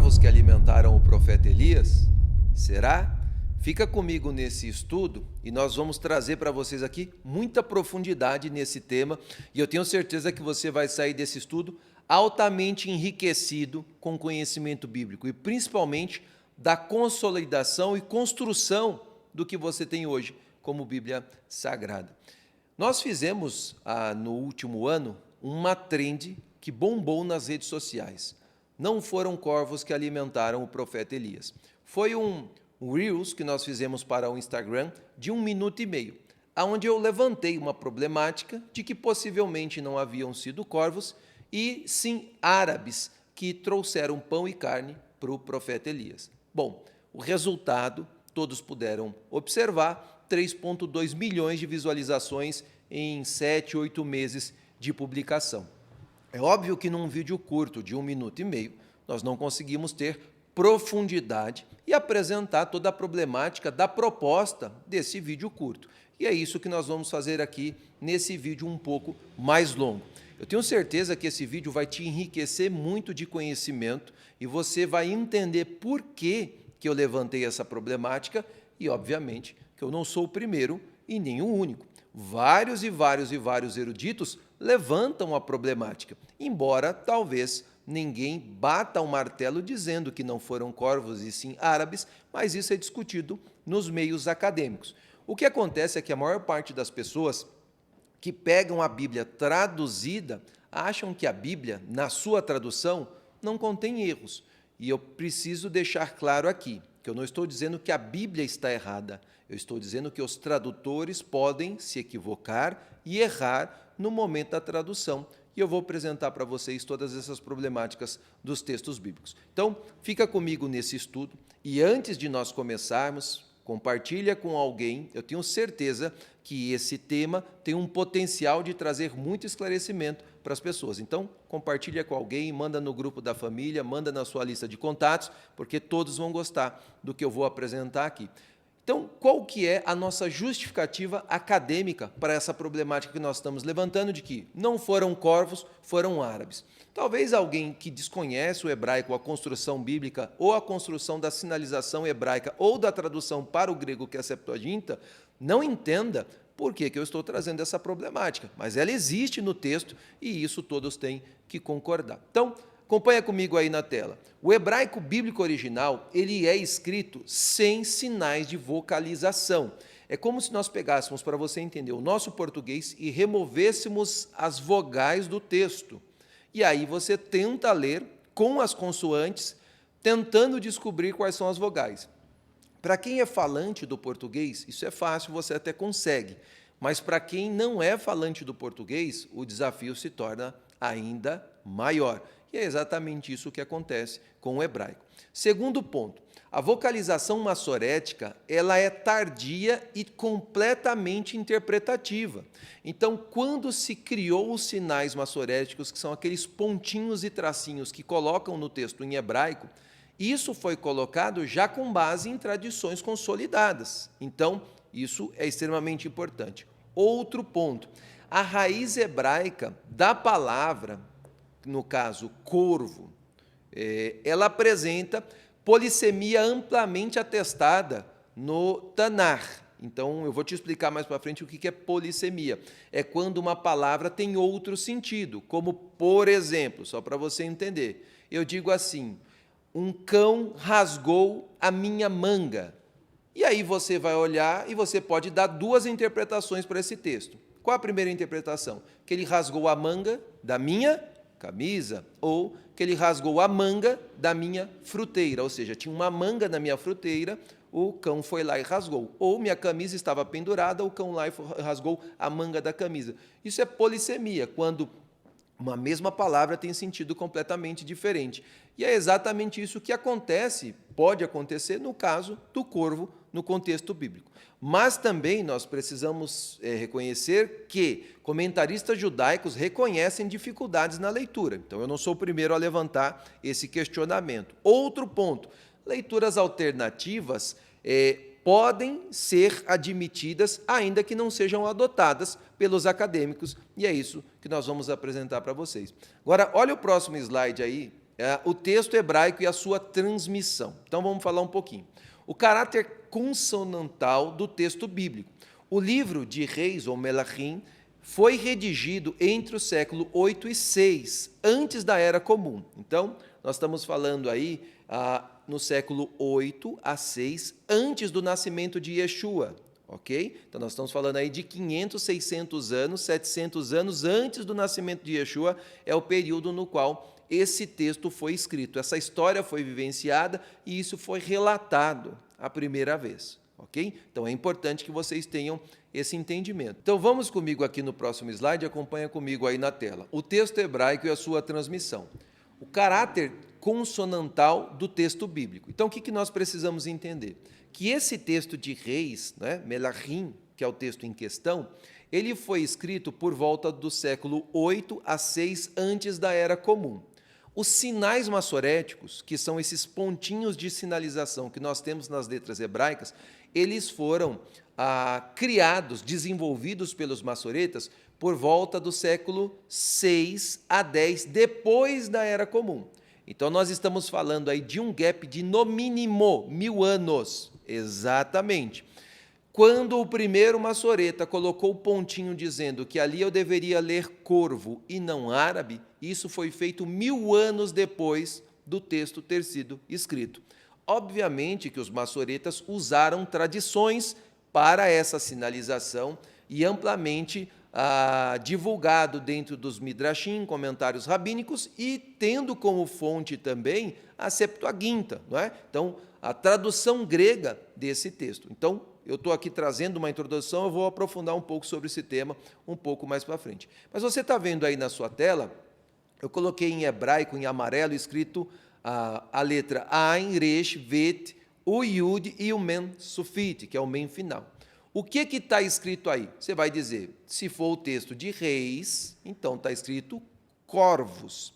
corvos que alimentaram o profeta Elias? Será? Fica comigo nesse estudo e nós vamos trazer para vocês aqui muita profundidade nesse tema e eu tenho certeza que você vai sair desse estudo altamente enriquecido com conhecimento bíblico e principalmente da consolidação e construção do que você tem hoje como Bíblia Sagrada. Nós fizemos no último ano uma trend que bombou nas redes sociais. Não foram corvos que alimentaram o profeta Elias. Foi um Reels que nós fizemos para o Instagram de 1 minuto e meio, onde eu levantei uma problemática de que possivelmente não haviam sido corvos e sim árabes que trouxeram pão e carne para o profeta Elias. Bom, o resultado todos puderam observar, 3,2 milhões de visualizações em 7, 8 meses de publicação. É óbvio que num vídeo curto de 1 minuto e meio, nós não conseguimos ter profundidade e apresentar toda a problemática da proposta desse vídeo curto. E é isso que nós vamos fazer aqui nesse vídeo um pouco mais longo. Eu tenho certeza que esse vídeo vai te enriquecer muito de conhecimento e você vai entender por que eu levantei essa problemática e, obviamente, que eu não sou o primeiro e nem o único. Vários eruditos levantam a problemática, embora talvez ninguém bata o martelo dizendo que não foram corvos e sim árabes, mas isso é discutido nos meios acadêmicos. O que acontece é que a maior parte das pessoas que pegam a Bíblia traduzida acham que a Bíblia, na sua tradução, não contém erros. E eu preciso deixar claro aqui que eu não estou dizendo que a Bíblia está errada, eu estou dizendo que os tradutores podem se equivocar e errar no momento da tradução. E eu vou apresentar para vocês todas essas problemáticas dos textos bíblicos. Então, fica comigo nesse estudo e antes de nós começarmos, compartilha com alguém, eu tenho certeza que esse tema tem um potencial de trazer muito esclarecimento para as pessoas. Então, compartilha com alguém, manda no grupo da família, manda na sua lista de contatos, porque todos vão gostar do que eu vou apresentar aqui. Então, qual que é a nossa justificativa acadêmica para essa problemática que nós estamos levantando de que não foram corvos, foram árabes? Talvez alguém que desconhece o hebraico, a construção bíblica, ou a construção da sinalização hebraica, ou da tradução para o grego, que é a Septuaginta, não entenda por que eu estou trazendo essa problemática, mas ela existe no texto e isso todos têm que concordar. Então, acompanha comigo aí na tela. O hebraico bíblico original, ele é escrito sem sinais de vocalização. É como se nós pegássemos, para você entender, o nosso português e removêssemos as vogais do texto. E aí você tenta ler com as consoantes, tentando descobrir quais são as vogais. Para quem é falante do português, isso é fácil, você até consegue. Mas para quem não é falante do português, o desafio se torna ainda maior. E é exatamente isso que acontece com o hebraico. Segundo ponto, a vocalização massorética ela é tardia e completamente interpretativa. Então, quando se criou os sinais massoréticos, que são aqueles pontinhos e tracinhos que colocam no texto em hebraico, isso foi colocado já com base em tradições consolidadas. Então, isso é extremamente importante. Outro ponto, a raiz hebraica da palavra, no caso, corvo, ela apresenta polissemia amplamente atestada no Tanar. Então, eu vou te explicar mais para frente o que é polissemia. É quando uma palavra tem outro sentido, como, por exemplo, só para você entender, eu digo assim, um cão rasgou a minha manga. E aí você vai olhar e você pode dar duas interpretações para esse texto. Qual a primeira interpretação? Que ele rasgou a manga da minha camisa, ou que ele rasgou a manga da minha fruteira, ou seja, tinha uma manga na minha fruteira, o cão foi lá e rasgou. Ou minha camisa estava pendurada, o cão lá e rasgou a manga da camisa. Isso é polissemia, quando uma mesma palavra tem sentido completamente diferente. E é exatamente isso que acontece, pode acontecer no caso do corvo, no contexto bíblico. Mas também nós precisamos reconhecer que comentaristas judaicos reconhecem dificuldades na leitura. Então, eu não sou o primeiro a levantar esse questionamento. Outro ponto, leituras alternativas podem ser admitidas, ainda que não sejam adotadas pelos acadêmicos, e é isso que nós vamos apresentar para vocês. Agora, olha o próximo slide aí, o texto hebraico e a sua transmissão. Então vamos falar um pouquinho. O caráter consonantal do texto bíblico. O livro de Reis, ou Melachim, foi redigido entre o século 8 e 6, antes da Era Comum. Então, nós estamos falando aí no século 8 a 6, antes do nascimento de Yeshua, ok? Então, nós estamos falando aí de 500, 600 anos, 700 anos antes do nascimento de Yeshua, é o período no qual esse texto foi escrito. Essa história foi vivenciada e isso foi relatado a primeira vez, ok? Então, é importante que vocês tenham esse entendimento. Então, vamos comigo aqui no próximo slide, acompanha comigo aí na tela. O texto hebraico e a sua transmissão. O caráter consonantal do texto bíblico. Então, o que nós precisamos entender? Que esse texto de Reis, né, Melachim, que é o texto em questão, ele foi escrito por volta do século 8 a 6 antes da Era Comum. Os sinais massoréticos, que são esses pontinhos de sinalização que nós temos nas letras hebraicas, eles foram criados, desenvolvidos pelos massoretas por volta do século 6 a 10, depois da Era Comum. Então, nós estamos falando aí de um gap de, no mínimo, 1000 anos. Exatamente. Quando o primeiro massoreta colocou o pontinho dizendo que ali eu deveria ler corvo e não árabe, isso foi feito 1000 anos depois do texto ter sido escrito. Obviamente que os massoretas usaram tradições para essa sinalização e amplamente divulgado dentro dos Midrashim, comentários rabínicos, e tendo como fonte também a Septuaginta, não é? Então, a tradução grega desse texto. Então, eu estou aqui trazendo uma introdução, eu vou aprofundar um pouco sobre esse tema um pouco mais para frente. Mas você está vendo aí na sua tela, eu coloquei em hebraico, em amarelo, escrito a letra Ain, Resh, Vet, o Yud e o Men Sufit, que é o Men final. O que está escrito aí? Você vai dizer, se for o texto de Reis, então está escrito corvos.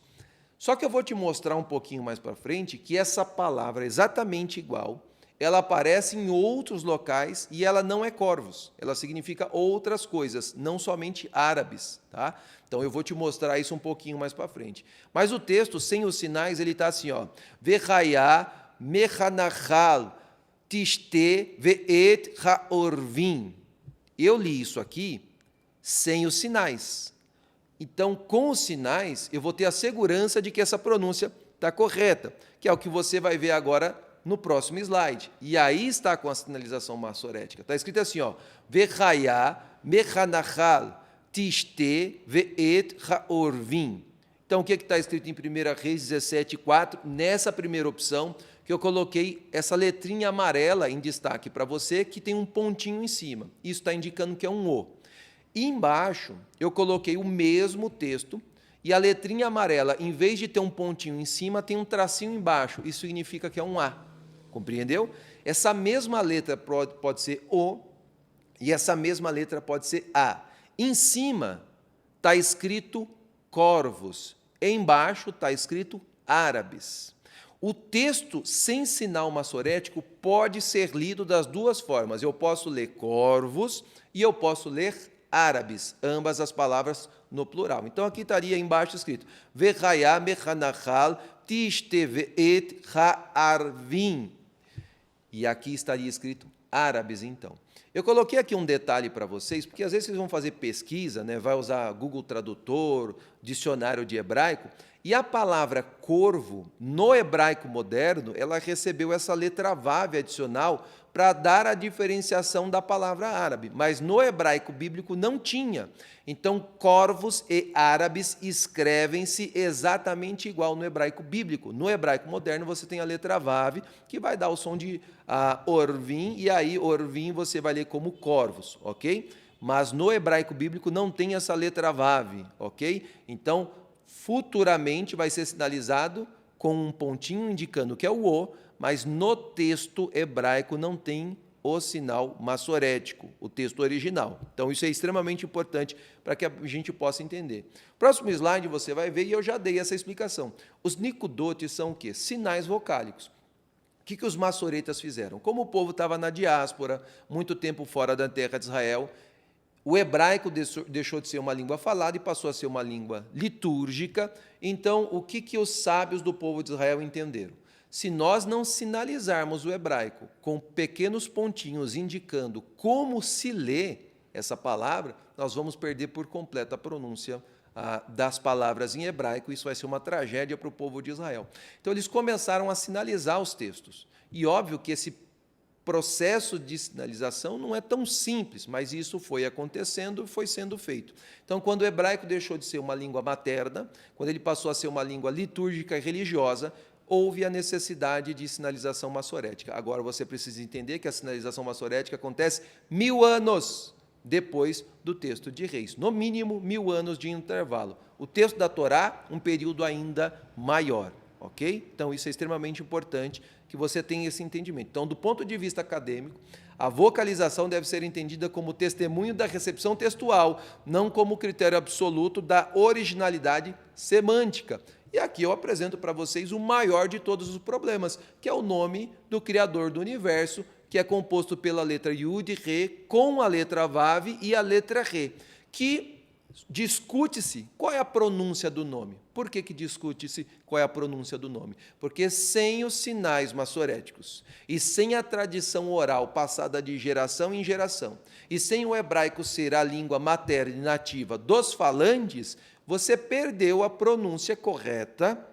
Só que eu vou te mostrar um pouquinho mais para frente que essa palavra é exatamente igual, ela aparece em outros locais e ela não é corvos, ela significa outras coisas, não somente árabes, tá? Então eu vou te mostrar isso um pouquinho mais para frente. Mas o texto, sem os sinais, ele está assim, ó, Vechayá, Mechanachal, Tiste, Ve'et, Ha'orvim. Eu li isso aqui sem os sinais. Então, com os sinais, eu vou ter a segurança de que essa pronúncia está correta, que é o que você vai ver agora no próximo slide. E aí está com a sinalização massorética. Está escrito assim, ó, Vechayá, Mechanachal, Tiste, Ve'et, Ha'orvim. Então, o que está escrito em 1 Reis 17:4? Nessa primeira opção, que eu coloquei essa letrinha amarela em destaque para você, que tem um pontinho em cima. Isso está indicando que é um O. E embaixo, eu coloquei o mesmo texto, e a letrinha amarela, em vez de ter um pontinho em cima, tem um tracinho embaixo. Isso significa que é um A. Compreendeu? Essa mesma letra pode ser O, e essa mesma letra pode ser A. Em cima está escrito corvos, embaixo está escrito árabes. O texto sem sinal massorético pode ser lido das duas formas. Eu posso ler corvos e eu posso ler árabes, ambas as palavras no plural. Então, aqui estaria embaixo escrito Vechayá mechanachal tishtevet ha'arvim. E aqui estaria escrito árabes, então. Eu coloquei aqui um detalhe para vocês, porque às vezes vocês vão fazer pesquisa, né? Vai usar Google Tradutor, dicionário de hebraico, e a palavra corvo, no hebraico moderno, ela recebeu essa letra vav adicional para dar a diferenciação da palavra árabe, mas no hebraico bíblico não tinha. Então, corvos e árabes escrevem-se exatamente igual no hebraico bíblico. No hebraico moderno, você tem a letra vav, que vai dar o som de orvim, e aí orvim você vai ler como corvos, ok? Mas no hebraico bíblico não tem essa letra vav, ok? Então, futuramente vai ser sinalizado com um pontinho indicando que é o O, mas no texto hebraico não tem o sinal massorético, o texto original. Então, isso é extremamente importante para que a gente possa entender. Próximo slide você vai ver, e eu já dei essa explicação. Os nicudotes são o quê? Sinais vocálicos. O que os massoretas fizeram? Como o povo estava na diáspora, muito tempo fora da terra de Israel, O hebraico deixou de ser uma língua falada e passou a ser uma língua litúrgica. Então, o que os sábios do povo de Israel entenderam? Se nós não sinalizarmos o hebraico com pequenos pontinhos indicando como se lê essa palavra, nós vamos perder por completo a pronúncia das palavras em hebraico. Isso vai ser uma tragédia para o povo de Israel. Então, eles começaram a sinalizar os textos. E óbvio que esse processo de sinalização não é tão simples, mas isso foi acontecendo, foi sendo feito. Então, quando o hebraico deixou de ser uma língua materna, quando ele passou a ser uma língua litúrgica e religiosa, houve a necessidade de sinalização massorética. Agora, você precisa entender que a sinalização massorética acontece 1000 anos depois do texto de Reis, no mínimo 1000 anos de intervalo. O texto da Torá, um período ainda maior, ok? Então, isso é extremamente importante, que você tenha esse entendimento. Então, do ponto de vista acadêmico, a vocalização deve ser entendida como testemunho da recepção textual, não como critério absoluto da originalidade semântica. E aqui eu apresento para vocês o maior de todos os problemas, que é o nome do Criador do Universo, que é composto pela letra Yud, Re, com a letra Vav e a letra Re, que discute-se qual é a pronúncia do nome. Por que discute-se qual é a pronúncia do nome? Porque sem os sinais massoréticos e sem a tradição oral passada de geração em geração, e sem o hebraico ser a língua materna e nativa dos falantes, você perdeu a pronúncia correta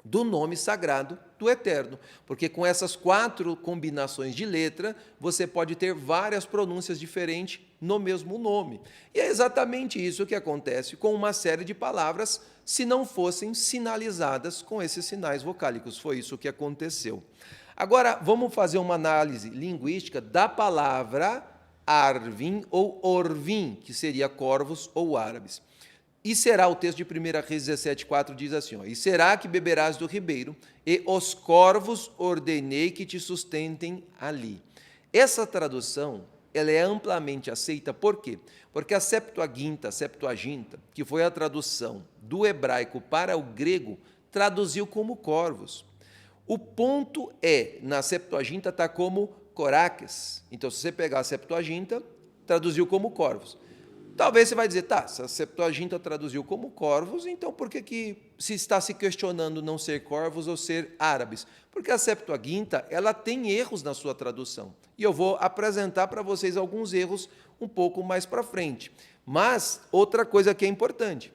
do nome sagrado do Eterno, porque com essas 4 combinações de letra, você pode ter várias pronúncias diferentes no mesmo nome. E é exatamente isso que acontece com uma série de palavras, se não fossem sinalizadas com esses sinais vocálicos. Foi isso que aconteceu. Agora, vamos fazer uma análise linguística da palavra Arvim ou Orvim, que seria corvos ou árabes. E será, o texto de 1 Reis 17,4 diz assim, e será que beberás do ribeiro, e os corvos ordenei que te sustentem ali. Essa tradução, ela é amplamente aceita, por quê? Porque a Septuaginta, que foi a tradução do hebraico para o grego, traduziu como corvos. O ponto na Septuaginta está como coraques. Então, se você pegar a Septuaginta, traduziu como corvos. Talvez você vai dizer, se a Septuaginta traduziu como corvos, então por que se está se questionando não ser corvos ou ser árabes? Porque a Septuaginta, ela tem erros na sua tradução. E eu vou apresentar para vocês alguns erros um pouco mais para frente. Mas, outra coisa que é importante,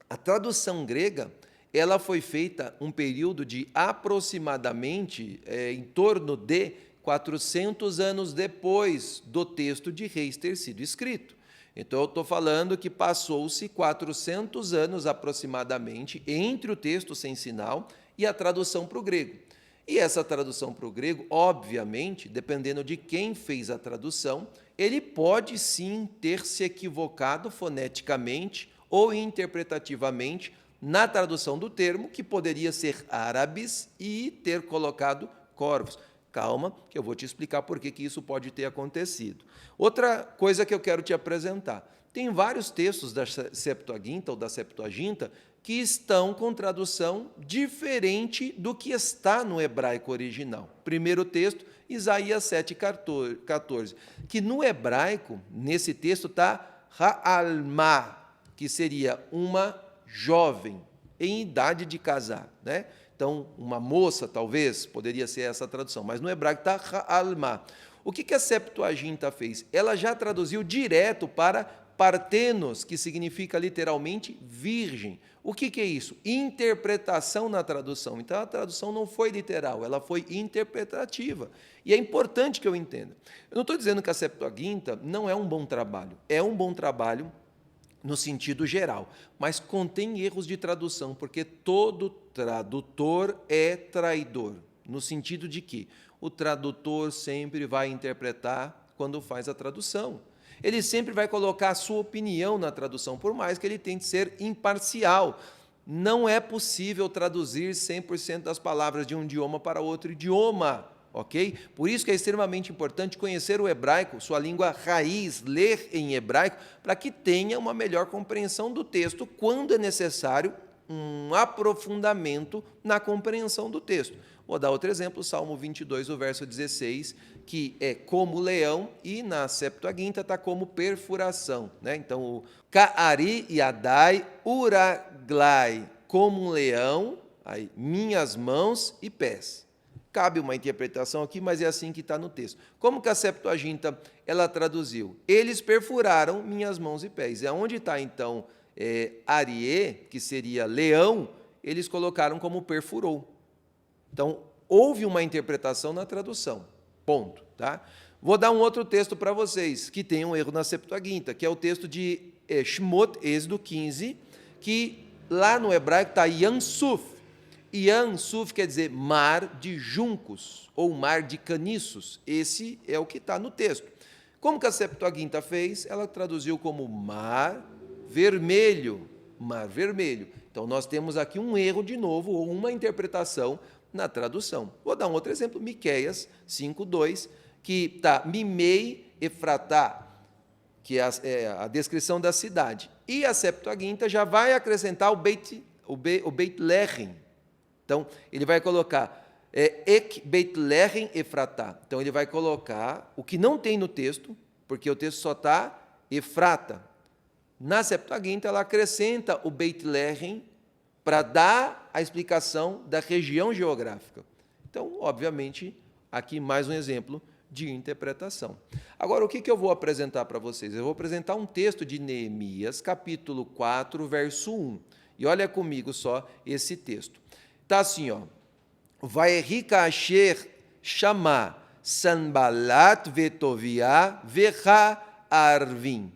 a tradução grega, ela foi feita um período de aproximadamente, em torno de 400 anos depois do texto de Reis ter sido escrito. Então, eu estou falando que passou-se 400 anos aproximadamente entre o texto sem sinal e a tradução para o grego. E essa tradução para o grego, obviamente, dependendo de quem fez a tradução, ele pode sim ter se equivocado foneticamente ou interpretativamente na tradução do termo, que poderia ser árabes e ter colocado corvos. Calma, que eu vou te explicar por que isso pode ter acontecido. Outra coisa que eu quero te apresentar. Tem vários textos da Septuaginta ou da Septuaginta que estão com tradução diferente do que está no hebraico original. Primeiro texto, Isaías 7,14, que no hebraico, nesse texto, está Ha'alma, que seria uma jovem em idade de casar, né? Então, uma moça, talvez, poderia ser essa tradução, mas no hebraico está Ha'alma. O que a Septuaginta fez? Ela já traduziu direto para partenos, que significa literalmente virgem. O que é isso? Interpretação na tradução. Então, a tradução não foi literal, ela foi interpretativa. E é importante que eu entenda. Eu não estou dizendo que a Septuaginta não é um bom trabalho. É um bom trabalho no sentido geral, mas contém erros de tradução, porque todo tradutor é traidor, no sentido de que o tradutor sempre vai interpretar quando faz a tradução. Ele sempre vai colocar a sua opinião na tradução, por mais que ele tente ser imparcial. Não é possível traduzir 100% das palavras de um idioma para outro idioma. Ok? Por isso que é extremamente importante conhecer o hebraico, sua língua raiz, ler em hebraico, para que tenha uma melhor compreensão do texto quando é necessário um aprofundamento na compreensão do texto. Vou dar outro exemplo, Salmo 22, o verso 16, que é como leão, e na Septuaginta está como perfuração. Né? Então, o Ka'ari Yadai Uraglai, como um leão, aí, minhas mãos e pés. Cabe uma interpretação aqui, mas é assim que está no texto. Como que a Septuaginta ela traduziu? Eles perfuraram minhas mãos e pés. E onde está, então, Arie, que seria leão, eles colocaram como perfurou. Então, houve uma interpretação na tradução. Ponto. Tá? Vou dar um outro texto para vocês, que tem um erro na Septuaginta, que é o texto de Shmot, Êxodo 15, que lá no hebraico está Yansuf. Yansuf quer dizer mar de juncos, ou mar de caniços. Esse é o que está no texto. Como que a Septuaginta fez? Ela traduziu como mar vermelho. Mar vermelho. Então, nós temos aqui um erro de novo, ou uma interpretação na tradução. Vou dar um outro exemplo, Miqueias 5:2, que está Mimei Efratá, que é a descrição da cidade. E a Septuaginta já vai acrescentar o Beit Lehem. Então, ele vai colocar Ek Beit Lehem Efratá. Então, ele vai colocar o que não tem no texto, porque o texto só está Efrata. Na Septuaginta, ela acrescenta o Beit Lehem para dar a explicação da região geográfica. Então, obviamente, aqui mais um exemplo de interpretação. Agora, o que eu vou apresentar para vocês? Eu vou apresentar um texto de Neemias, capítulo 4, verso 1. E olha comigo só esse texto. Está assim, ó. Vayehi kasher shama Sanbalat vetovia vecha arvim.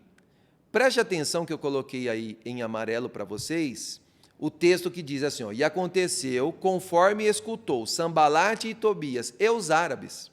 Preste atenção que eu coloquei aí em amarelo para vocês, o texto que diz assim, ó, e aconteceu conforme escutou Sanbalat e Tobias e os árabes.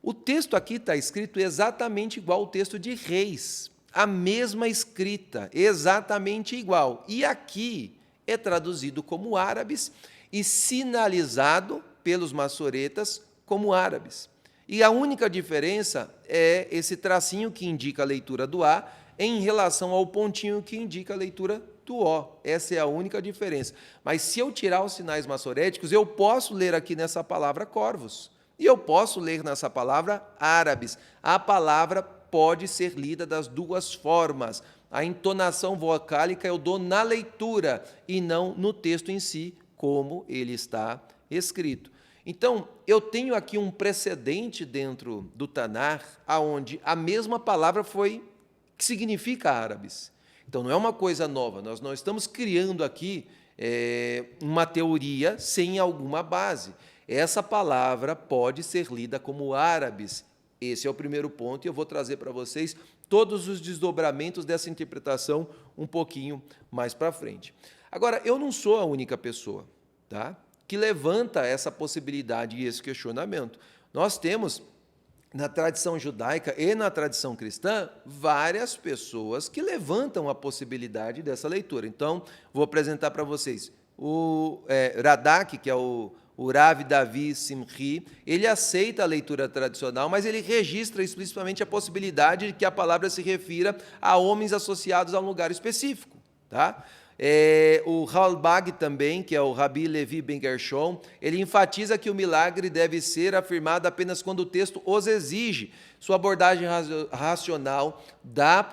O texto aqui está escrito exatamente igual ao texto de Reis, a mesma escrita, exatamente igual. E aqui é traduzido como árabes e sinalizado pelos maçoretas como árabes. E a única diferença é esse tracinho que indica a leitura do A em relação ao pontinho que indica a leitura do O. Essa é a única diferença. Mas se eu tirar os sinais maçoréticos, eu posso ler aqui nessa palavra corvos. E eu posso ler nessa palavra árabes. A palavra pode ser lida das duas formas. A entonação vocálica eu dou na leitura e não no texto em si, como ele está escrito. Então, eu tenho aqui um precedente dentro do Tanar, onde a mesma palavra que significa árabes. Então, não é uma coisa nova, nós não estamos criando aqui uma teoria sem alguma base. Essa palavra pode ser lida como árabes. Esse é o primeiro ponto, e eu vou trazer para vocês todos os desdobramentos dessa interpretação um pouquinho mais para frente. Agora, eu não sou a única pessoa, tá, que levanta essa possibilidade e esse questionamento. Nós temos, na tradição judaica e na tradição cristã, várias pessoas que levantam a possibilidade dessa leitura. Então, vou apresentar para vocês o Radak, que é o Rav Davi Simchi, ele aceita a leitura tradicional, mas ele registra explicitamente a possibilidade de que a palavra se refira a homens associados a um lugar específico. Tá? O Ralbag também, que é o Rabi Levi Ben Gershon, ele enfatiza que o milagre deve ser afirmado apenas quando o texto os exige. Sua abordagem racional da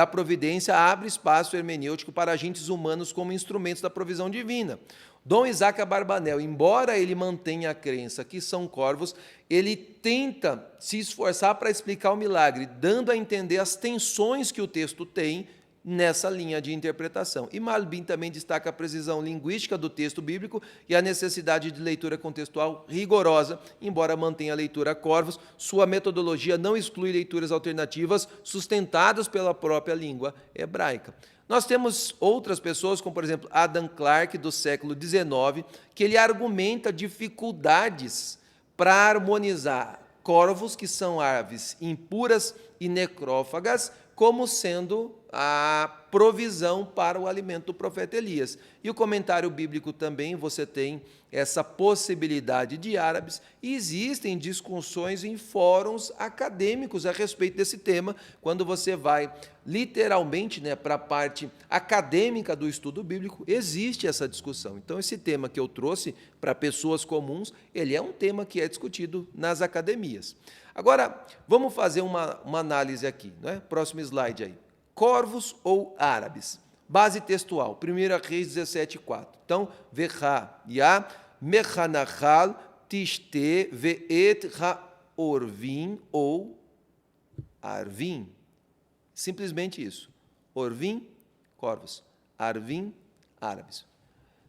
providência abre espaço hermenêutico para agentes humanos como instrumentos da provisão divina. Dom Isaac Abarbanel, embora ele mantenha a crença que são corvos, ele tenta se esforçar para explicar o milagre, dando a entender as tensões que o texto tem nessa linha de interpretação. E Malbim também destaca a precisão linguística do texto bíblico e a necessidade de leitura contextual rigorosa, embora mantenha a leitura corvos, sua metodologia não exclui leituras alternativas sustentadas pela própria língua hebraica. Nós temos outras pessoas, como por exemplo Adam Clarke, do século XIX, que ele argumenta dificuldades para harmonizar corvos, que são aves impuras e necrófagas, como sendo a provisão para o alimento do profeta Elias. E o comentário bíblico também, você tem essa possibilidade de árabes, e existem discussões em fóruns acadêmicos a respeito desse tema, quando você vai literalmente, para a parte acadêmica do estudo bíblico, existe essa discussão. Então, esse tema que eu trouxe para pessoas comuns, ele é um tema que é discutido nas academias. Agora, vamos fazer uma análise aqui, né? Próximo slide aí. Corvos ou árabes? Base textual, 1 Reis 17:4. Então, Vecha, Ya, Mechanachal, Tishte, Veet, Ha-Orvim ou Arvim. Simplesmente isso. Orvim, corvos. Arvim, árabes.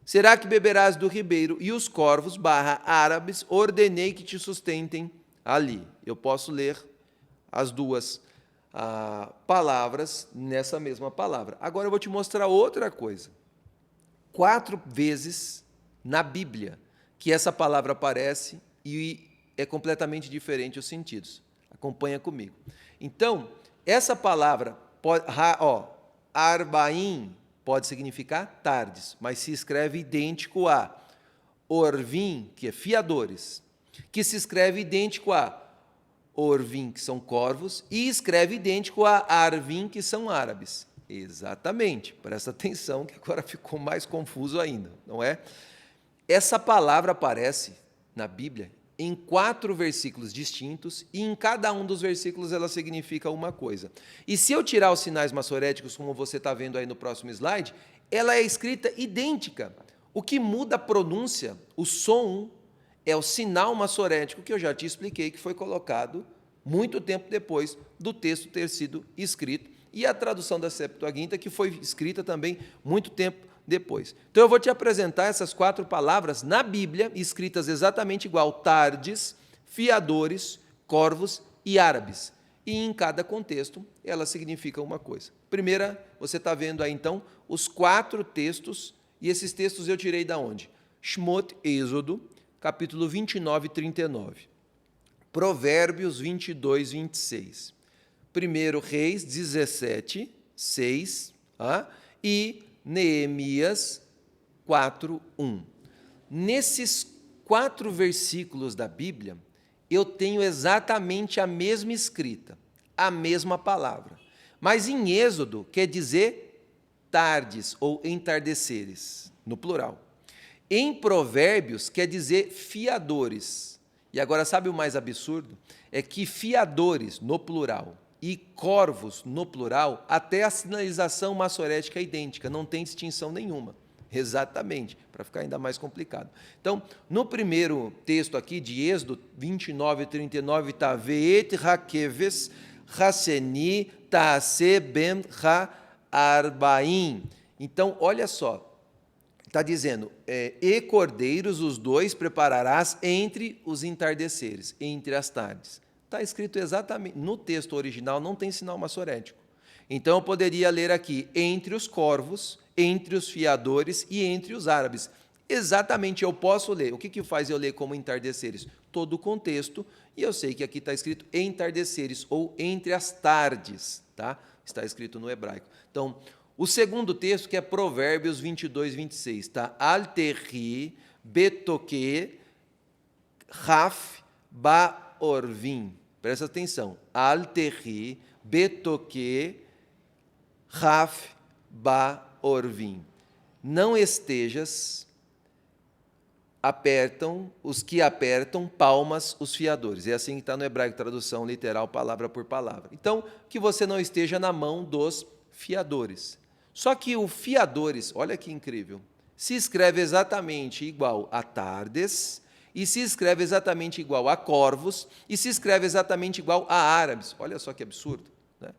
Será que beberás do ribeiro e os corvos, árabes, ordenei que te sustentem ali. Eu posso ler as duas palavras nessa mesma palavra. Agora eu vou te mostrar outra coisa. 4 vezes na Bíblia que essa palavra aparece e é completamente diferente os sentidos. Acompanha comigo. Então, essa palavra, arbaim, pode significar tardes, mas se escreve idêntico a orvim, que é fiadores, que se escreve idêntico a orvim, que são corvos, e escreve idêntico a arvim, que são árabes. Exatamente, presta atenção que agora ficou mais confuso ainda, não é? Essa palavra aparece na Bíblia em 4 versículos distintos, e em cada um dos versículos ela significa uma coisa. E se eu tirar os sinais massoréticos, como você está vendo aí no próximo slide, ela é escrita idêntica. O que muda a pronúncia, o som, é o sinal massorético que eu já te expliquei, que foi colocado muito tempo depois do texto ter sido escrito, e a tradução da Septuaginta, que foi escrita também muito tempo depois. Então eu vou te apresentar essas 4 palavras na Bíblia, escritas exatamente igual: tardes, fiadores, corvos e árabes. E em cada contexto ela significa uma coisa. Primeira, você está vendo aí então os 4 textos, e esses textos eu tirei da onde? Shmot, Êxodo, capítulo 29 e 39. Provérbios 22, 26. 1 Reis 17, 6. E Neemias 4, 1. Nesses 4 versículos da Bíblia, eu tenho exatamente a mesma escrita, a mesma palavra. Mas em Êxodo quer dizer tardes ou entardeceres, no plural. Em Provérbios quer dizer fiadores. E agora, sabe o mais absurdo? É que fiadores, no plural, e corvos, no plural, até a sinalização massorética é idêntica, não tem distinção nenhuma. Exatamente, para ficar ainda mais complicado. Então, no primeiro texto aqui de Êxodo 29 e 39, está Veet hakeves haseni taase ben ha-arbaim. Então, olha só, está dizendo, e cordeiros os 2 prepararás entre os entardeceres, entre as tardes. Está escrito exatamente, no texto original não tem sinal massorético. Então eu poderia ler aqui, entre os corvos, entre os fiadores e entre os árabes. Exatamente, eu posso ler. O que faz eu ler como entardeceres? Todo o contexto, e eu sei que aqui está escrito entardeceres, ou entre as tardes, tá? Está escrito no hebraico. Então, o segundo texto, que é Provérbios 22, 26, tá? Al-terri, betoque, raf, ba-orvim. Presta atenção. Al-terri, betoque, raf, ba-orvim. Não estejas, apertam, os que apertam, palmas os fiadores. É assim que está no hebraico, tradução literal, palavra por palavra. Então, que você não esteja na mão dos fiadores. Só que o fiadores, olha que incrível, se escreve exatamente igual a tardes, e se escreve exatamente igual a corvos, e se escreve exatamente igual a árabes. Olha só que absurdo, né?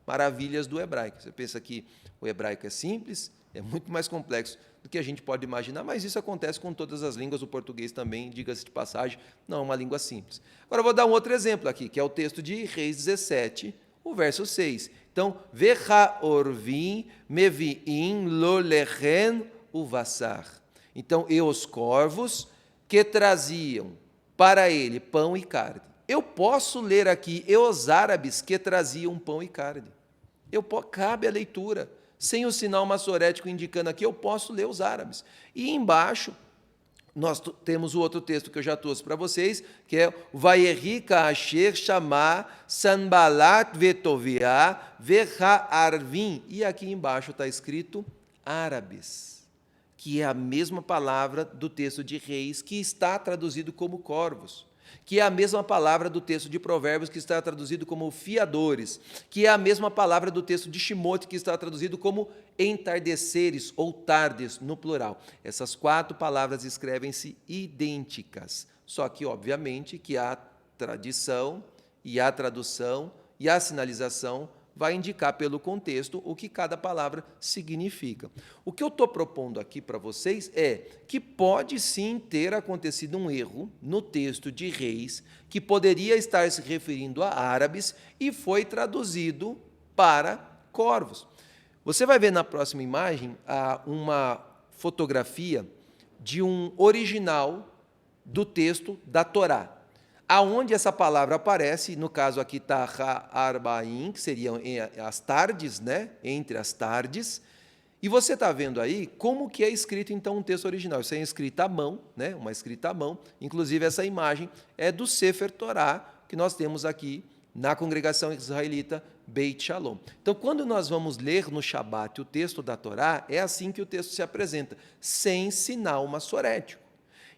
Maravilhas do hebraico. Você pensa que o hebraico é simples, é muito mais complexo do que a gente pode imaginar, mas isso acontece com todas as línguas, o português também, diga-se de passagem, não é uma língua simples. Agora eu vou dar um outro exemplo aqui, que é o texto de Reis 17, o verso 6. Então, Vecha orvim meviim lolechen uvassar. Então, e os corvos que traziam para ele pão e carne. Eu posso ler aqui, e os árabes que traziam pão e carne. Cabe a leitura. Sem o sinal maçorético indicando aqui, eu posso ler os árabes. E embaixo, nós temos o outro texto que eu já trouxe para vocês, que é Vayeri Kaasher Shamar Sanbalat Vetovia Veha-Arvim. E aqui embaixo está escrito árabes, que é a mesma palavra do texto de Reis, que está traduzido como corvos, que é a mesma palavra do texto de Provérbios, que está traduzido como fiadores, que é a mesma palavra do texto de Shimote, que está traduzido como entardeceres ou tardes, no plural. Essas 4 palavras escrevem-se idênticas, só que, obviamente, que a tradição e a tradução e a sinalização vai indicar pelo contexto o que cada palavra significa. O que eu estou propondo aqui para vocês é que pode sim ter acontecido um erro no texto de Reis, que poderia estar se referindo a árabes e foi traduzido para corvos. Você vai ver na próxima imagem uma fotografia de um original do texto da Torá, aonde essa palavra aparece, no caso aqui está Ha-Arbaim, que seriam as tardes, né? Entre as tardes, e você está vendo aí como que é escrito então um texto original. Isso é escrito à mão, né? Uma escrita à mão, inclusive essa imagem é do Sefer Torá, que nós temos aqui na congregação israelita Beit Shalom. Então, quando nós vamos ler no Shabat o texto da Torá, é assim que o texto se apresenta, sem sinal maçorético.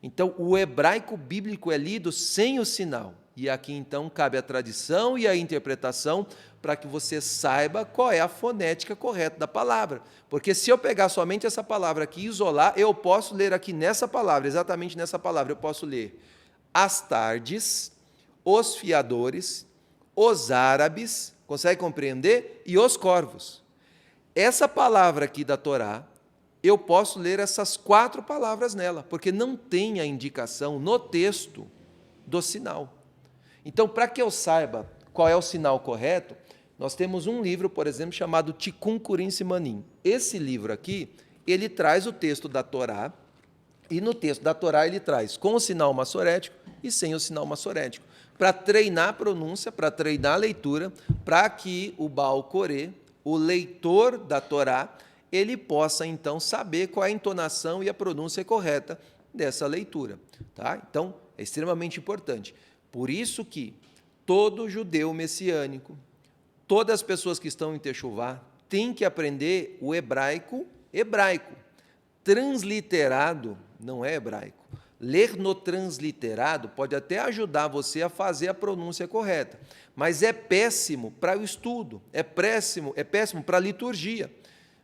Então, o hebraico bíblico é lido sem o sinal. E aqui, então, cabe a tradição e a interpretação para que você saiba qual é a fonética correta da palavra. Porque se eu pegar somente essa palavra aqui e isolar, eu posso ler aqui nessa palavra, exatamente nessa palavra, eu posso ler as tardes, os fiadores, os árabes, consegue compreender? E os corvos. Essa palavra aqui da Torá, eu posso ler essas 4 palavras nela, porque não tem a indicação no texto do sinal. Então, para que eu saiba qual é o sinal correto, nós temos um livro, por exemplo, chamado Tikkun Kurim Simanim. Esse livro aqui, ele traz o texto da Torá, e no texto da Torá ele traz com o sinal maçorético e sem o sinal maçorético, para treinar a pronúncia, para treinar a leitura, para que o Baal Corê, o leitor da Torá, ele possa, então, saber qual é a entonação e a pronúncia correta dessa leitura. Tá? Então, é extremamente importante. Por isso que todo judeu messiânico, todas as pessoas que estão em Techuvá, têm que aprender o hebraico. Transliterado não é hebraico. Ler no transliterado pode até ajudar você a fazer a pronúncia correta, mas é péssimo para o estudo, é péssimo para a liturgia.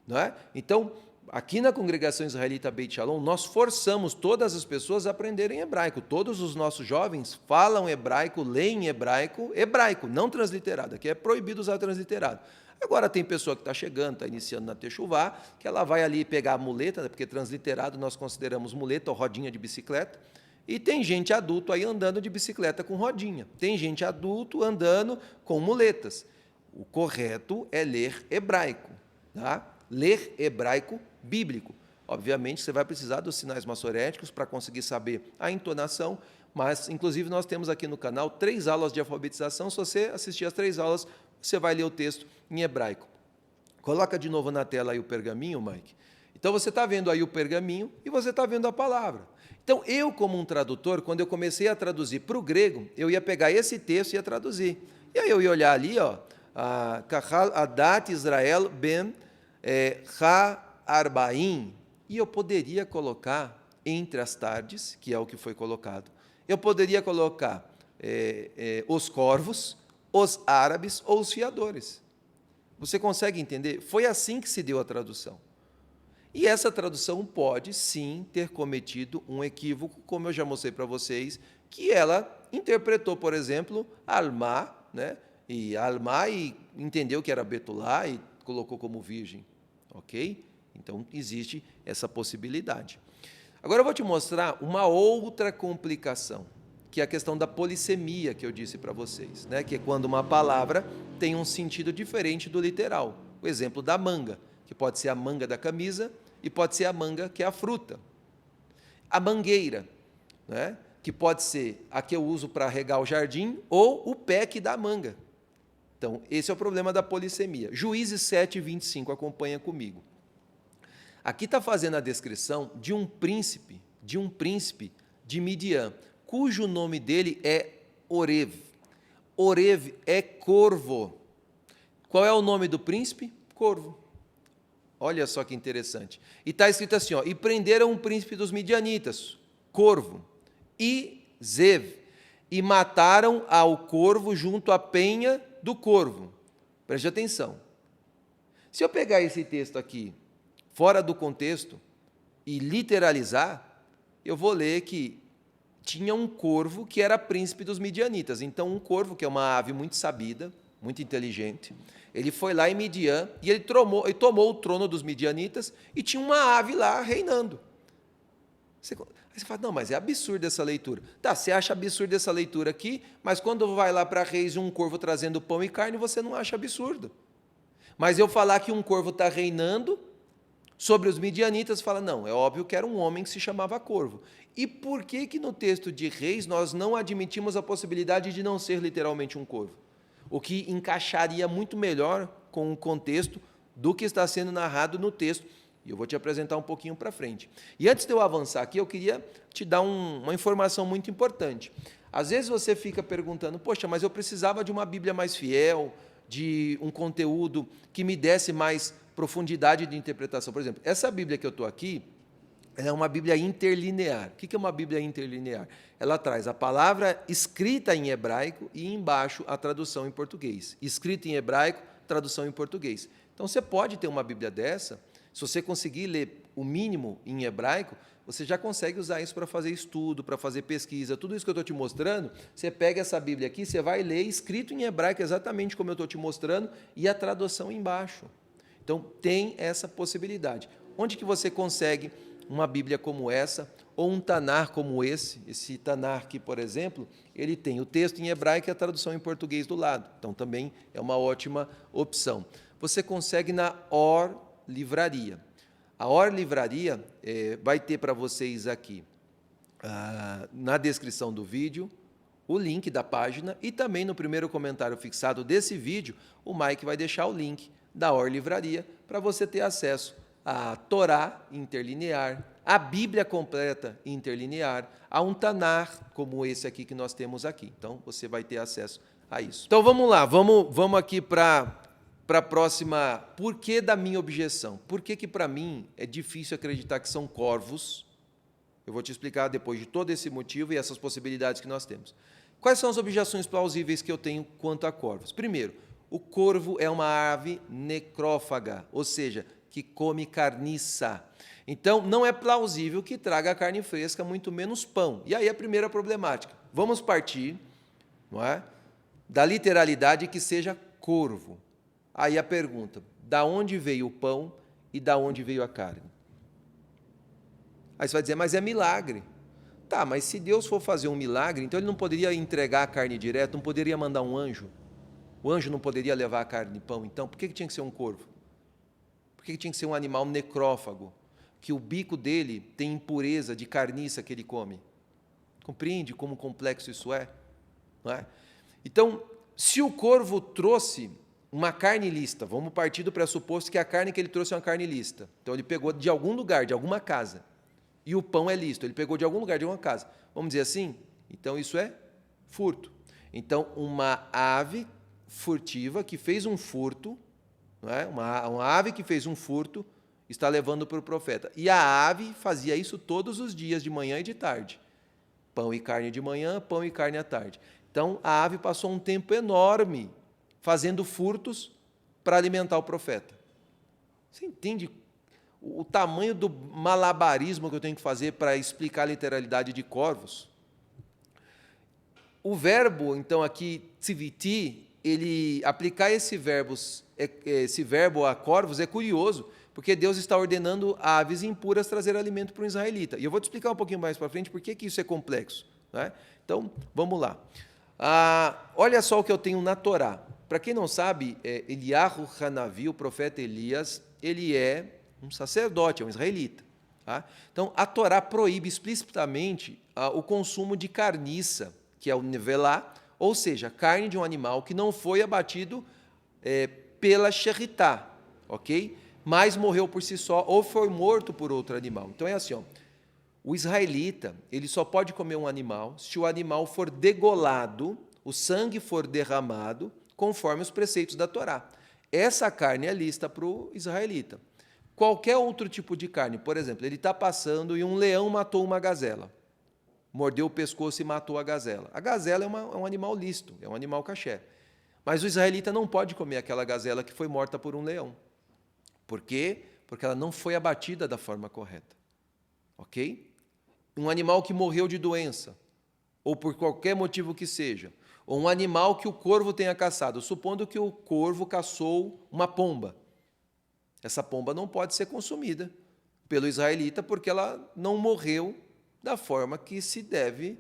Não é? Então, aqui na congregação israelita Beit Shalom, nós forçamos todas as pessoas a aprenderem hebraico. Todos os nossos jovens falam hebraico, leem hebraico, não transliterado. Aqui é proibido usar transliterado. Agora tem pessoa que está chegando, está iniciando na Techuvá, que ela vai ali pegar a muleta, porque transliterado nós consideramos muleta ou rodinha de bicicleta, e tem gente adulto aí andando de bicicleta com rodinha. Tem gente adulto andando com muletas. O correto é ler hebraico, tá? Ler hebraico bíblico. Obviamente, você vai precisar dos sinais maçoréticos para conseguir saber a entonação, mas, inclusive, nós temos aqui no canal 3 aulas de alfabetização. Se você assistir as 3 aulas, você vai ler o texto em hebraico. Coloca de novo na tela aí o pergaminho, Mike. Então, você está vendo aí o pergaminho e você está vendo a palavra. Então, eu, como um tradutor, quando eu comecei a traduzir para o grego, eu ia pegar esse texto e ia traduzir. E aí eu ia olhar ali, ó, Kahal Adat Israel Ben Ha-Arbaim, e eu poderia colocar entre as tardes, que é o que foi colocado, eu poderia colocar os corvos, os árabes ou os fiadores. Você consegue entender? Foi assim que se deu a tradução. E essa tradução pode, sim, ter cometido um equívoco, como eu já mostrei para vocês, que ela interpretou, por exemplo, Alma, né? E Alma e entendeu que era Betulá e colocou como virgem. Ok? Então, existe essa possibilidade. Agora, eu vou te mostrar uma outra complicação, que é a questão da polissemia que eu disse para vocês, né? Que é quando uma palavra tem um sentido diferente do literal. O exemplo da manga, que pode ser a manga da camisa e pode ser a manga que é a fruta. A mangueira, né? Que pode ser a que eu uso para regar o jardim ou o pé que dá manga. Então, esse é o problema da polissemia. Juízes 7, 25, acompanha comigo. Aqui está fazendo a descrição de um príncipe de Midian, cujo nome dele é Oreb. Oreb é corvo. Qual é o nome do príncipe? Corvo. Olha só que interessante. E está escrito assim, ó, e prenderam o príncipe dos midianitas, corvo, e Zev, e mataram ao corvo junto à penha do corvo. Preste atenção. Se eu pegar esse texto aqui, fora do contexto, e literalizar, eu vou ler que tinha um corvo que era príncipe dos midianitas. Então, um corvo, que é uma ave muito sabida, muito inteligente, ele foi lá em Midian e ele tomou o trono dos midianitas e tinha uma ave lá reinando. Aí você fala, não, mas é absurda essa leitura. Tá, você acha absurda essa leitura aqui, mas quando vai lá para Reis um corvo trazendo pão e carne, você não acha absurdo. Mas eu falar que um corvo está reinando sobre os midianitas, fala, não, é óbvio que era um homem que se chamava corvo. E por que no texto de Reis nós não admitimos a possibilidade de não ser literalmente um corvo? O que encaixaria muito melhor com o contexto do que está sendo narrado no texto. E eu vou te apresentar um pouquinho para frente. E antes de eu avançar aqui, eu queria te dar uma informação muito importante. Às vezes você fica perguntando, poxa, mas eu precisava de uma Bíblia mais fiel, de um conteúdo que me desse mais profundidade de interpretação. Por exemplo, essa Bíblia que eu estou aqui, ela é uma Bíblia interlinear. O que é uma Bíblia interlinear? Ela traz a palavra escrita em hebraico e embaixo a tradução em português. Escrita em hebraico, tradução em português. Então você pode ter uma Bíblia dessa, se você conseguir ler o mínimo em hebraico, você já consegue usar isso para fazer estudo, para fazer pesquisa. Tudo isso que eu estou te mostrando, você pega essa Bíblia aqui, você vai ler escrito em hebraico exatamente como eu estou te mostrando e a tradução embaixo. Então tem essa possibilidade. Onde que você consegue uma Bíblia como essa, ou um Tanar como esse Tanar aqui, por exemplo, ele tem o texto em hebraico e a tradução em português do lado, então também é uma ótima opção. Você consegue na Or Livraria. A Or Livraria vai ter para vocês aqui, na descrição do vídeo, o link da página e também no primeiro comentário fixado desse vídeo, o Mike vai deixar o link da Or Livraria para você ter acesso a Torá interlinear, a Bíblia completa interlinear, a um Tanar como esse aqui que nós temos aqui. Então, você vai ter acesso a isso. Então, vamos lá, vamos aqui para a próxima. Por que da minha objeção? Por que para mim é difícil acreditar que são corvos? Eu vou te explicar depois de todo esse motivo e essas possibilidades que nós temos. Quais são as objeções plausíveis que eu tenho quanto a corvos? Primeiro, o corvo é uma ave necrófaga, ou seja, que come carniça. Então, não é plausível que traga carne fresca, muito menos pão. E aí a primeira problemática. Vamos partir, não é, da literalidade que seja corvo. Aí a pergunta, da onde veio o pão e da onde veio a carne? Aí você vai dizer, mas é milagre. Tá, mas se Deus for fazer um milagre, então ele não poderia entregar a carne direto, não poderia mandar um anjo? O anjo não poderia levar a carne e pão, então? Por que tinha que ser um corvo? Por que tinha que ser um animal necrófago? Que o bico dele tem impureza de carniça que ele come. Compreende como complexo isso é? Não é? Então, se o corvo trouxe uma carne lista, vamos partir do pressuposto que a carne que ele trouxe é uma carne lista. Então, ele pegou de algum lugar, de alguma casa. E o pão é listo, ele pegou de algum lugar, de uma casa. Vamos dizer assim? Então, isso é furto. Então, uma ave furtiva que fez um furto, não é? Uma ave que fez um furto está levando para o profeta. E a ave fazia isso todos os dias, de manhã e de tarde. Pão e carne de manhã, pão e carne à tarde. Então, a ave passou um tempo enorme fazendo furtos para alimentar o profeta. Você entende o tamanho do malabarismo que eu tenho que fazer para explicar a literalidade de corvos? O verbo, então, aqui, tziviti, ele aplicar esse verbo a corvos é curioso, porque Deus está ordenando a aves impuras trazer alimento para um israelita. E eu vou te explicar um pouquinho mais para frente por que isso é complexo. Né? Então, vamos lá. Olha só o que eu tenho na Torá. Para quem não sabe, Eliyahu Hanavi, o profeta Elias, ele é um sacerdote, é um israelita. Tá? Então, a Torá proíbe explicitamente o consumo de carniça, que é o nevelá, ou seja, carne de um animal que não foi abatido pela sheritá, ok? Mas morreu por si só ou foi morto por outro animal. Então é assim, ó, o israelita ele só pode comer um animal se o animal for degolado, o sangue for derramado, conforme os preceitos da Torá. Essa carne é lista para o israelita. Qualquer outro tipo de carne, por exemplo, ele está passando e um leão matou uma gazela. Mordeu o pescoço e matou a gazela. A gazela é um animal lícito, é um animal caché. Mas o israelita não pode comer aquela gazela que foi morta por um leão. Por quê? Porque ela não foi abatida da forma correta. Ok? Um animal que morreu de doença, ou por qualquer motivo que seja, ou um animal que o corvo tenha caçado, supondo que o corvo caçou uma pomba. Essa pomba não pode ser consumida pelo israelita porque ela não morreu da forma que se deve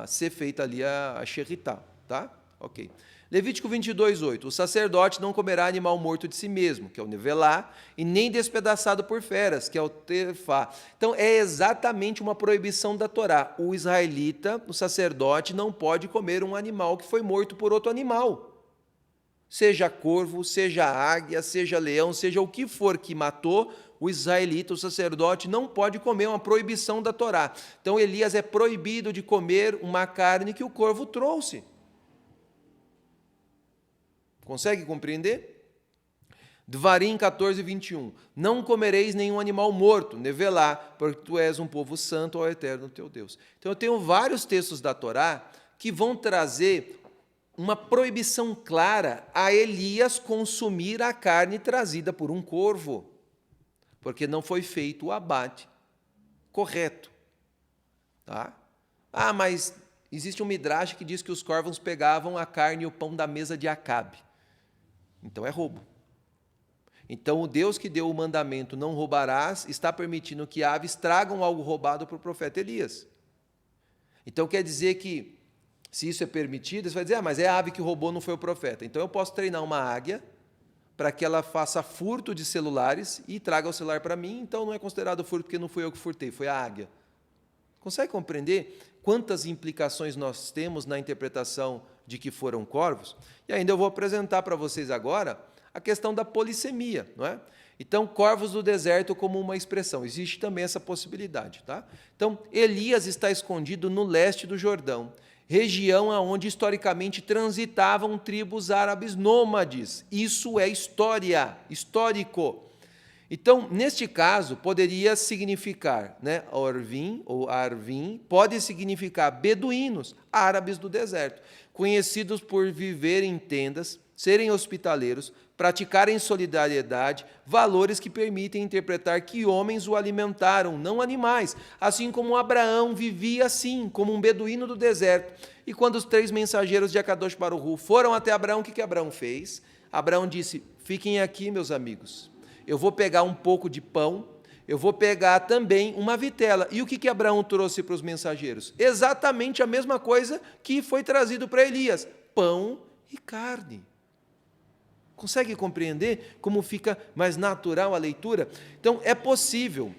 ser feita ali a sheritá, tá? Ok. Levítico 22:8. O sacerdote não comerá animal morto de si mesmo, que é o nevelá, e nem despedaçado por feras, que é o tefá. Então, é exatamente uma proibição da Torá. O israelita, o sacerdote, não pode comer um animal que foi morto por outro animal. Seja corvo, seja águia, seja leão, seja o que for que matou, o israelita, o sacerdote, não pode comer, uma proibição da Torá. Então, Elias é proibido de comer uma carne que o corvo trouxe. Consegue compreender? Dvarim 14:21. Não comereis nenhum animal morto, nevelá, porque tu és um povo santo ao eterno teu Deus. Então, eu tenho vários textos da Torá que vão trazer uma proibição clara a Elias consumir a carne trazida por um corvo, porque não foi feito o abate correto. Tá? Mas existe um midrash que diz que os corvos pegavam a carne e o pão da mesa de Acabe. Então é roubo. Então o Deus que deu o mandamento não roubarás está permitindo que aves tragam algo roubado para o profeta Elias. Então quer dizer que se isso é permitido, você vai dizer, mas é a ave que roubou, não foi o profeta. Então eu posso treinar uma águia para que ela faça furto de celulares e traga o celular para mim, então não é considerado furto porque não fui eu que furtei, foi a águia. Consegue compreender quantas implicações nós temos na interpretação de que foram corvos? E ainda eu vou apresentar para vocês agora a questão da polissemia, não é? Então, corvos do deserto como uma expressão, existe também essa possibilidade, tá? Então, Elias está escondido no leste do Jordão, região onde historicamente transitavam tribos árabes nômades. Isso é história, histórico. Então, neste caso, poderia significar, Orvim ou Arvim, pode significar beduínos, árabes do deserto, conhecidos por viver em tendas, serem hospitaleiros, praticarem solidariedade, valores que permitem interpretar que homens o alimentaram, não animais, assim como Abraão vivia assim, como um beduíno do deserto. E quando os 3 mensageiros de Akadosh Baruch Hu foram até Abraão, o que Abraão fez? Abraão disse, fiquem aqui, meus amigos, eu vou pegar um pouco de pão, eu vou pegar também uma vitela. E o que Abraão trouxe para os mensageiros? Exatamente a mesma coisa que foi trazido para Elias, pão e carne. Consegue compreender como fica mais natural a leitura? Então, é possível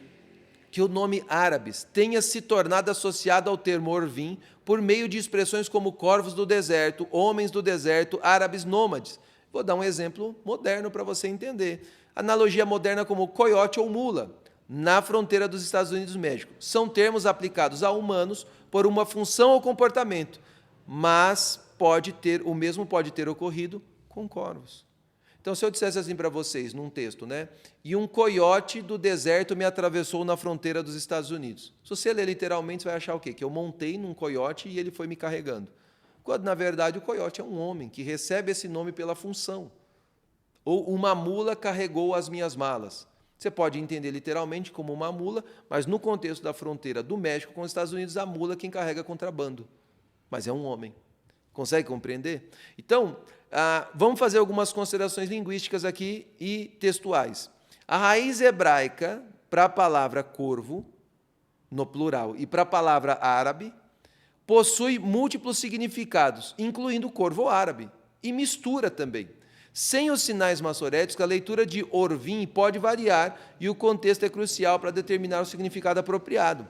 que o nome árabes tenha se tornado associado ao termo Orvim por meio de expressões como corvos do deserto, homens do deserto, árabes nômades. Vou dar um exemplo moderno para você entender. Analogia moderna como coiote ou mula, na fronteira dos Estados Unidos e México. São termos aplicados a humanos por uma função ou comportamento, mas o mesmo pode ter ocorrido com corvos. Então, se eu dissesse assim para vocês, num texto, e um coiote do deserto me atravessou na fronteira dos Estados Unidos. Se você ler literalmente, você vai achar o quê? Que eu montei num coiote e ele foi me carregando. Quando, na verdade, o coiote é um homem que recebe esse nome pela função. Ou uma mula carregou as minhas malas. Você pode entender literalmente como uma mula, mas no contexto da fronteira do México com os Estados Unidos, a mula é quem carrega contrabando. Mas é um homem. Consegue compreender? Então, vamos fazer algumas considerações linguísticas aqui e textuais. A raiz hebraica para a palavra corvo, no plural, e para a palavra árabe, possui múltiplos significados, incluindo corvo árabe, e mistura também. Sem os sinais massoréticos, a leitura de Orvim pode variar e o contexto é crucial para determinar o significado apropriado.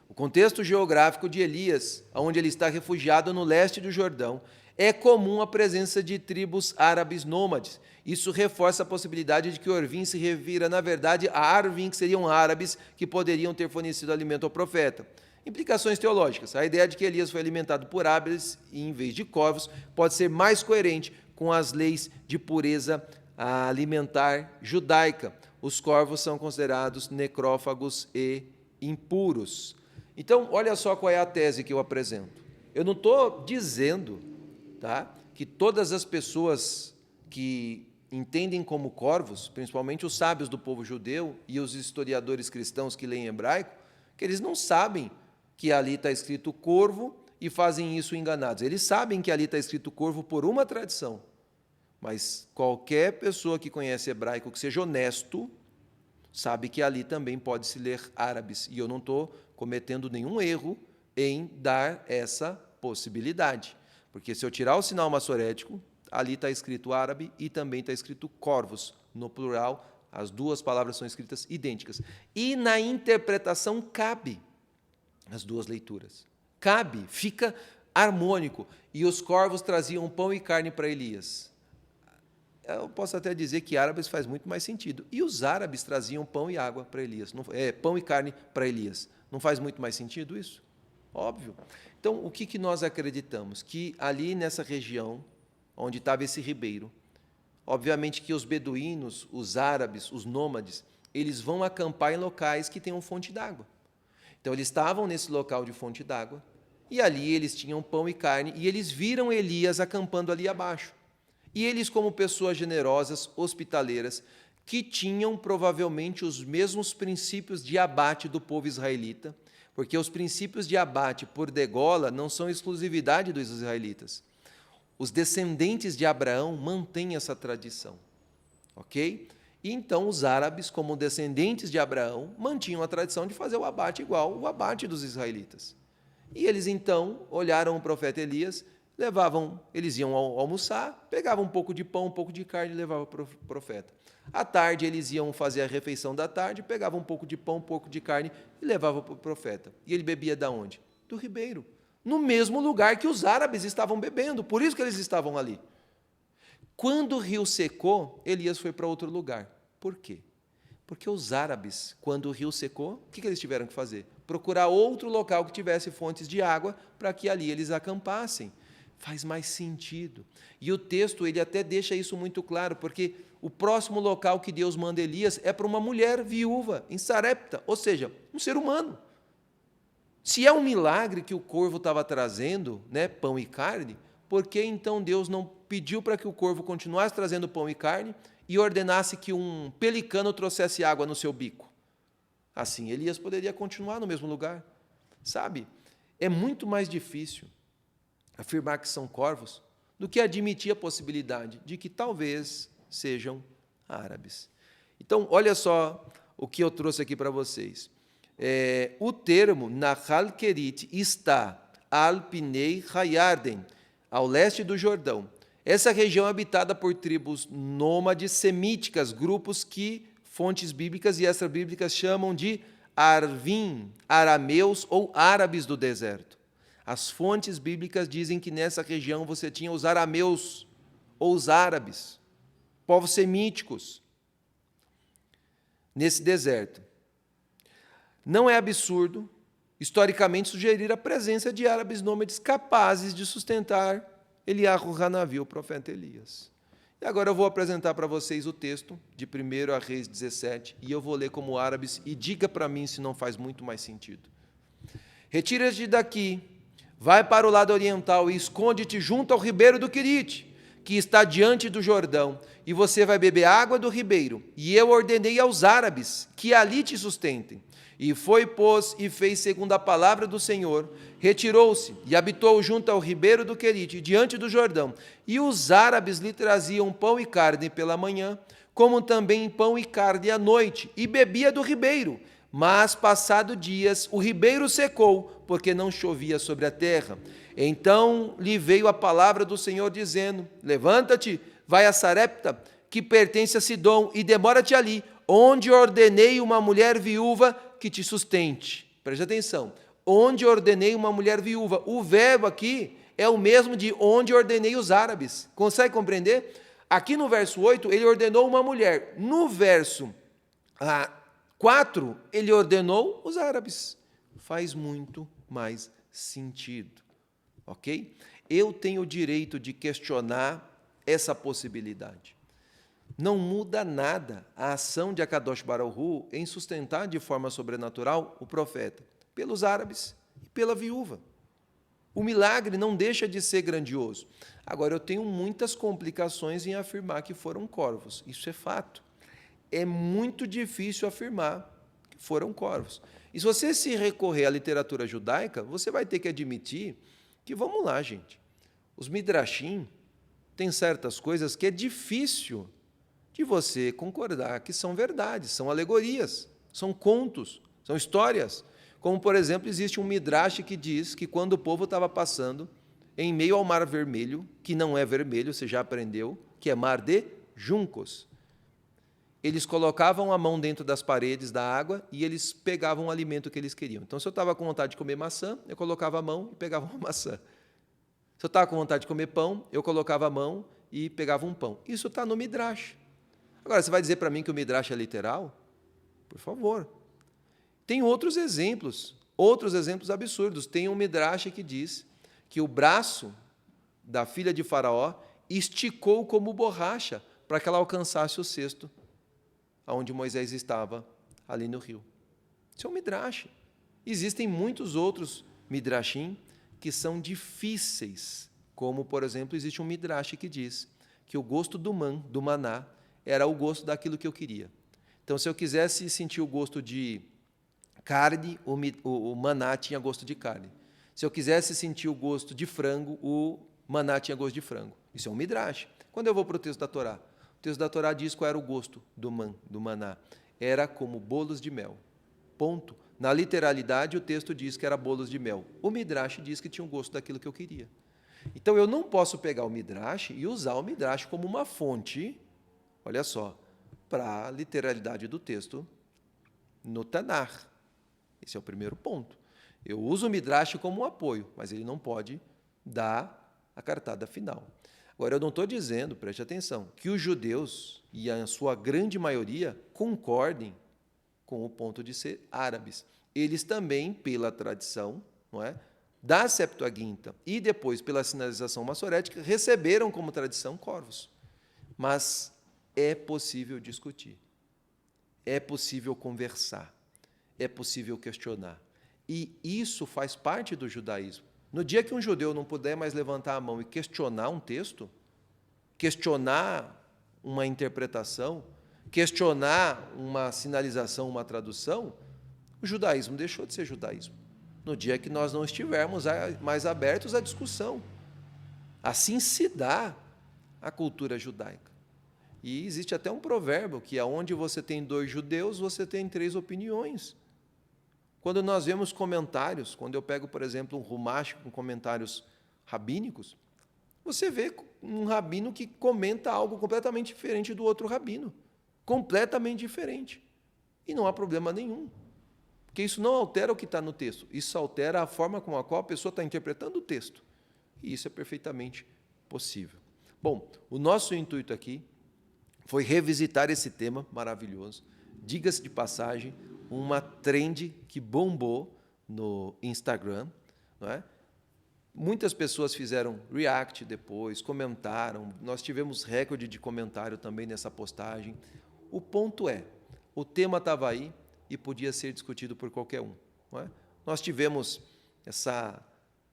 O contexto geográfico de Elias, onde ele está refugiado no leste do Jordão, é comum a presença de tribos árabes nômades. Isso reforça a possibilidade de que Orvim se refira, na verdade, a Arvim, que seriam árabes que poderiam ter fornecido alimento ao profeta. Implicações teológicas. A ideia de que Elias foi alimentado por aves em vez de corvos pode ser mais coerente com as leis de pureza alimentar judaica. Os corvos são considerados necrófagos e impuros. Então, olha só qual é a tese que eu apresento. Eu não estou dizendo, tá, que todas as pessoas que entendem como corvos, principalmente os sábios do povo judeu e os historiadores cristãos que leem hebraico, que eles não sabem que ali está escrito corvo e fazem isso enganados. Eles sabem que ali está escrito corvo por uma tradição, mas qualquer pessoa que conhece hebraico, que seja honesto, sabe que ali também pode se ler árabes, e eu não estou cometendo nenhum erro em dar essa possibilidade, porque se eu tirar o sinal massorético, ali está escrito árabe e também está escrito corvos, no plural, as duas palavras são escritas idênticas. E na interpretação cabe as duas leituras. Cabe, fica harmônico. E os corvos traziam pão e carne para Elias. Eu posso até dizer que árabes faz muito mais sentido. E os árabes traziam pão e água para Elias. Pão e carne para Elias. Não faz muito mais sentido isso? Óbvio. Então, o que nós acreditamos? Que ali nessa região, onde estava esse ribeiro, obviamente que os beduínos, os árabes, os nômades, eles vão acampar em locais que tenham fonte d'água. Então, eles estavam nesse local de fonte d'água, e ali eles tinham pão e carne, e eles viram Elias acampando ali abaixo. E eles, como pessoas generosas, hospitaleiras, que tinham provavelmente os mesmos princípios de abate do povo israelita, porque os princípios de abate por degola não são exclusividade dos israelitas. Os descendentes de Abraão mantêm essa tradição, ok? E então os árabes, como descendentes de Abraão, mantinham a tradição de fazer o abate igual o abate dos israelitas. E eles então olharam o profeta Elias, eles iam almoçar, pegavam um pouco de pão, um pouco de carne e levavam para o profeta. À tarde eles iam fazer a refeição da tarde, pegavam um pouco de pão, um pouco de carne e levavam para o profeta. E ele bebia de onde? Do ribeiro. No mesmo lugar que os árabes estavam bebendo, por isso que eles estavam ali. Quando o rio secou, Elias foi para outro lugar. Por quê? Porque os árabes, quando o rio secou, o que eles tiveram que fazer? Procurar outro local que tivesse fontes de água para que ali eles acampassem. Faz mais sentido. E o texto ele até deixa isso muito claro, porque o próximo local que Deus manda Elias é para uma mulher viúva, em Sarepta, ou seja, um ser humano. Se é um milagre que o corvo estava trazendo, né, pão e carne, por que então Deus não pediu para que o corvo continuasse trazendo pão e carne e ordenasse que um pelicano trouxesse água no seu bico? Assim, Elias poderia continuar no mesmo lugar. Sabe, é muito mais difícil afirmar que são corvos do que admitir a possibilidade de que talvez sejam árabes. Então, olha só o que eu trouxe aqui para vocês. O termo Nahal Kerit está al Pinei Hayarden, ao leste do Jordão. Essa região é habitada por tribos nômades semíticas, grupos que fontes bíblicas e extra-bíblicas chamam de Arvim, arameus ou árabes do deserto. As fontes bíblicas dizem que nessa região você tinha os arameus ou os árabes, povos semíticos, nesse deserto. Não é absurdo, historicamente, sugerir a presença de árabes nômades capazes de sustentar Eliahu Hanavi, o profeta Elias. E agora eu vou apresentar para vocês o texto de 1 Reis 17, e eu vou ler como árabes, e diga para mim se não faz muito mais sentido. Retira-te daqui, vai para o lado oriental e esconde-te junto ao ribeiro do Querite, que está diante do Jordão, e você vai beber água do ribeiro. E eu ordenei aos árabes que ali te sustentem. E foi, pois, e fez segundo a palavra do Senhor, retirou-se e habitou junto ao ribeiro do Querite, diante do Jordão. E os árabes lhe traziam pão e carne pela manhã, como também pão e carne à noite, e bebia do ribeiro. Mas, passado dias, o ribeiro secou, porque não chovia sobre a terra. Então lhe veio a palavra do Senhor, dizendo: levanta-te, vai a Sarepta, que pertence a Sidom, e demora-te ali, onde ordenei uma mulher viúva que te sustente. Preste atenção. onde ordenei uma mulher viúva. O verbo aqui é o mesmo de onde ordenei os árabes. Consegue compreender? Aqui no verso 8, ele ordenou uma mulher. No verso 4, ele ordenou os árabes. Faz muito mais sentido. Ok? Eu tenho o direito de questionar essa possibilidade. Não muda nada a ação de Akadosh Baruch Hu em sustentar de forma sobrenatural o profeta, pelos árabes e pela viúva. O milagre não deixa de ser grandioso. Agora, eu tenho muitas complicações em afirmar que foram corvos. Isso é fato. É muito difícil afirmar que foram corvos. E se você se recorrer à literatura judaica, você vai ter que admitir que, vamos lá, gente, os midrashim têm certas coisas que é difícil de você concordar que são verdades, são alegorias, são contos, são histórias. Como, por exemplo, existe um midrash que diz que quando o povo estava passando em meio ao Mar Vermelho, que não é vermelho, você já aprendeu, que é mar de juncos, eles colocavam a mão dentro das paredes da água e eles pegavam o alimento que eles queriam. Então, se eu estava com vontade de comer maçã, eu colocava a mão e pegava uma maçã. Se eu estava com vontade de comer pão, eu colocava a mão e pegava um pão. Isso está no midrash. Agora, você vai dizer para mim que o midrash é literal? Por favor. Tem outros exemplos absurdos. Tem um midrash que diz que o braço da filha de Faraó esticou como borracha para que ela alcançasse o cesto onde Moisés estava, ali no rio. Isso é um midrash. Existem muitos outros midrashim que são difíceis, como, por exemplo, existe um midrash que diz que o gosto do maná, era o gosto daquilo que eu queria. Então, se eu quisesse sentir o gosto de carne, o maná tinha gosto de carne. Se eu quisesse sentir o gosto de frango, o maná tinha gosto de frango. Isso é um midrash. Quando eu vou para o texto da Torá, o texto da Torá diz qual era o gosto do maná. Era como bolos de mel. Ponto. Na literalidade, o texto diz que era bolos de mel. O midrash diz que tinha o gosto daquilo que eu queria. Então, eu não posso pegar o midrash e usar o midrash como uma fonte, olha só, para a literalidade do texto no Tanar. Esse é o primeiro ponto. Eu uso o midrash como um apoio, mas ele não pode dar a cartada final. Agora, eu não estou dizendo, preste atenção, que os judeus, e a sua grande maioria, concordem com o ponto de ser árabes. Eles também, pela tradição, não é, da Septuaginta e depois pela sinalização massorética, receberam como tradição corvos. Mas é possível discutir, é possível conversar, é possível questionar. E isso faz parte do judaísmo. No dia que um judeu não puder mais levantar a mão e questionar um texto, questionar uma interpretação, questionar uma sinalização, uma tradução, o judaísmo deixou de ser judaísmo. No dia que nós não estivermos mais abertos à discussão. Assim se dá a cultura judaica. E existe até um provérbio que aonde você tem 2 judeus, você tem 3 opiniões. Quando nós vemos comentários, quando eu pego, por exemplo, um Rumash com comentários rabínicos, você vê um rabino que comenta algo completamente diferente do outro rabino. Completamente diferente. E não há problema nenhum. Porque isso não altera o que está no texto. Isso altera a forma com a qual a pessoa está interpretando o texto. E isso é perfeitamente possível. Bom, o nosso intuito aqui foi revisitar esse tema maravilhoso. Diga-se de passagem, uma trend que bombou no Instagram, não é? Muitas pessoas fizeram react depois, comentaram, nós tivemos recorde de comentário também nessa postagem. O ponto é, o tema estava aí e podia ser discutido por qualquer um. Não é? Nós tivemos essa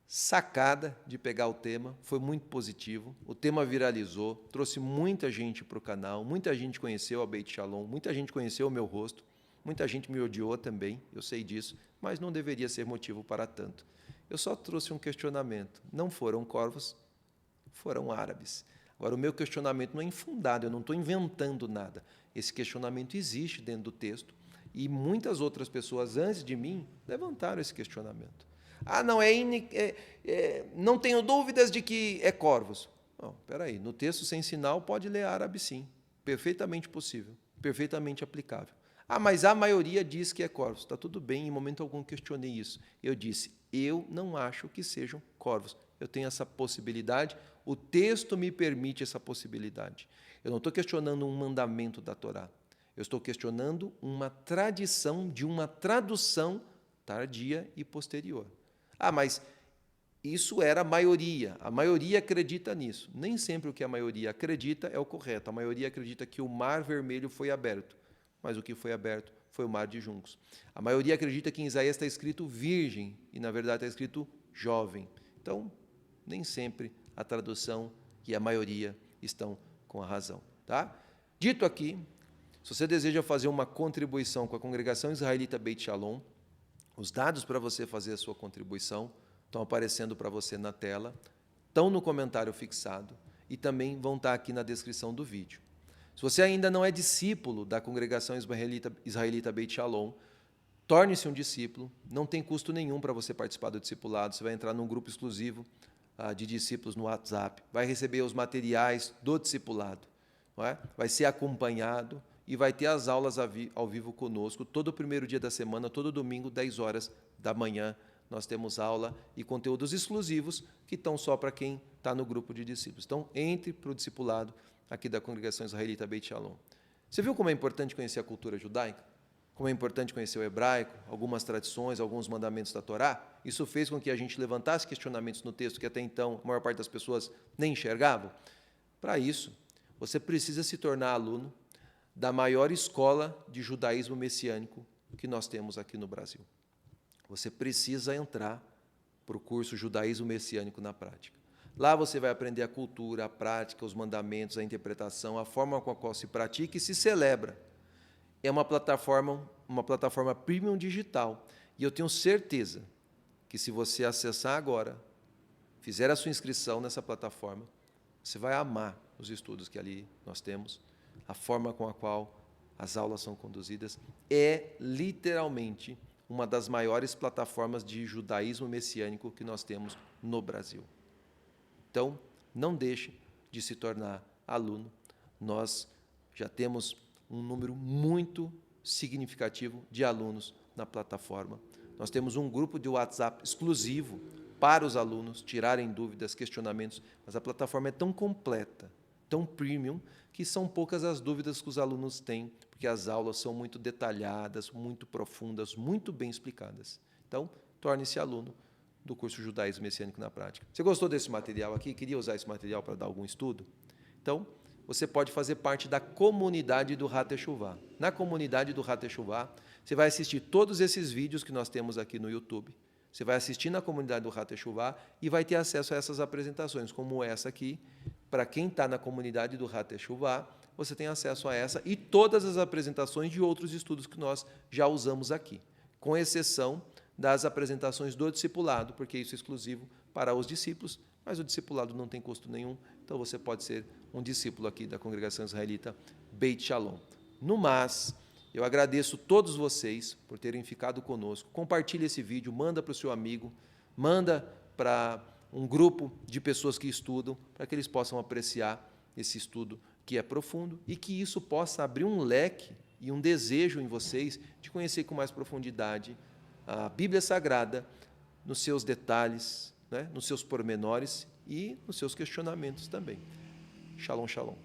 sacada de pegar o tema, foi muito positivo, o tema viralizou, trouxe muita gente para o canal, muita gente conheceu a Beit Shalom, muita gente conheceu o meu rosto, muita gente me odiou também, eu sei disso, mas não deveria ser motivo para tanto. Eu só trouxe um questionamento. Não foram corvos, foram árabes. Agora, o meu questionamento não é infundado, eu não estou inventando nada. Esse questionamento existe dentro do texto e muitas outras pessoas antes de mim levantaram esse questionamento. Ah, não, não tenho dúvidas de que é corvos. Não, espera aí, no texto sem sinal pode ler árabe sim, perfeitamente possível, perfeitamente aplicável. Ah, mas a maioria diz que é corvos. Está tudo bem, em momento algum questionei isso. Eu disse, eu não acho que sejam corvos. Eu tenho essa possibilidade, o texto me permite essa possibilidade. Eu não estou questionando um mandamento da Torá. Eu estou questionando uma tradição de uma tradução tardia e posterior. Ah, mas isso era a maioria. A maioria acredita nisso. Nem sempre o que a maioria acredita é o correto. A maioria acredita que o Mar Vermelho foi aberto, mas o que foi aberto foi o Mar de Juncos. A maioria acredita que em Isaías está escrito virgem, e na verdade está escrito jovem. Então, nem sempre a tradução e a maioria estão com a razão. Tá? Dito aqui, se você deseja fazer uma contribuição com a congregação israelita Beit Shalom, os dados para você fazer a sua contribuição estão aparecendo para você na tela, estão no comentário fixado e também vão estar aqui na descrição do vídeo. Se você ainda não é discípulo da congregação israelita Beit Shalom, torne-se um discípulo, não tem custo nenhum para você participar do discipulado, você vai entrar num grupo exclusivo de discípulos no WhatsApp, vai receber os materiais do discipulado, não é? Vai ser acompanhado e vai ter as aulas ao vivo conosco, todo o primeiro dia da semana, todo domingo, 10 horas da manhã, nós temos aula e conteúdos exclusivos que estão só para quem está no grupo de discípulos. Então, entre para o discipulado aqui da congregação israelita Beit Shalom. Você viu como é importante conhecer a cultura judaica? Como é importante conhecer o hebraico, algumas tradições, alguns mandamentos da Torá? Isso fez com que a gente levantasse questionamentos no texto que até então a maior parte das pessoas nem enxergavam. Para isso, você precisa se tornar aluno da maior escola de judaísmo messiânico que nós temos aqui no Brasil. Você precisa entrar para o curso Judaísmo Messiânico na Prática. Lá você vai aprender a cultura, a prática, os mandamentos, a interpretação, a forma com a qual se pratica e se celebra. É uma plataforma premium digital. E eu tenho certeza que se você acessar agora, fizer a sua inscrição nessa plataforma, você vai amar os estudos que ali nós temos, a forma com a qual as aulas são conduzidas. É literalmente uma das maiores plataformas de judaísmo messiânico que nós temos no Brasil. Então, não deixe de se tornar aluno. Nós já temos um número muito significativo de alunos na plataforma. Nós temos um grupo de WhatsApp exclusivo para os alunos tirarem dúvidas, questionamentos, mas a plataforma é tão completa, tão premium, que são poucas as dúvidas que os alunos têm, porque as aulas são muito detalhadas, muito profundas, muito bem explicadas. Então, torne-se aluno do curso Judaísmo Messiânico na Prática. Você gostou desse material aqui? Queria usar esse material para dar algum estudo? Então, você pode fazer parte da comunidade do Hat Teshuvah. Na comunidade do Hat Teshuvah, você vai assistir todos esses vídeos que nós temos aqui no YouTube. Você vai assistir na comunidade do Hat Teshuvah e vai ter acesso a essas apresentações, como essa aqui. Para quem está na comunidade do Hat Teshuvah, você tem acesso a essa e todas as apresentações de outros estudos que nós já usamos aqui, com exceção das apresentações do discipulado, porque isso é exclusivo para os discípulos, mas o discipulado não tem custo nenhum, então você pode ser um discípulo aqui da congregação israelita Beit Shalom. No mais, eu agradeço todos vocês por terem ficado conosco. Compartilhe esse vídeo, manda para o seu amigo, manda para um grupo de pessoas que estudam, para que eles possam apreciar esse estudo que é profundo e que isso possa abrir um leque e um desejo em vocês de conhecer com mais profundidade a Bíblia Sagrada, nos seus detalhes, né, nos seus pormenores e nos seus questionamentos também. Shalom, shalom.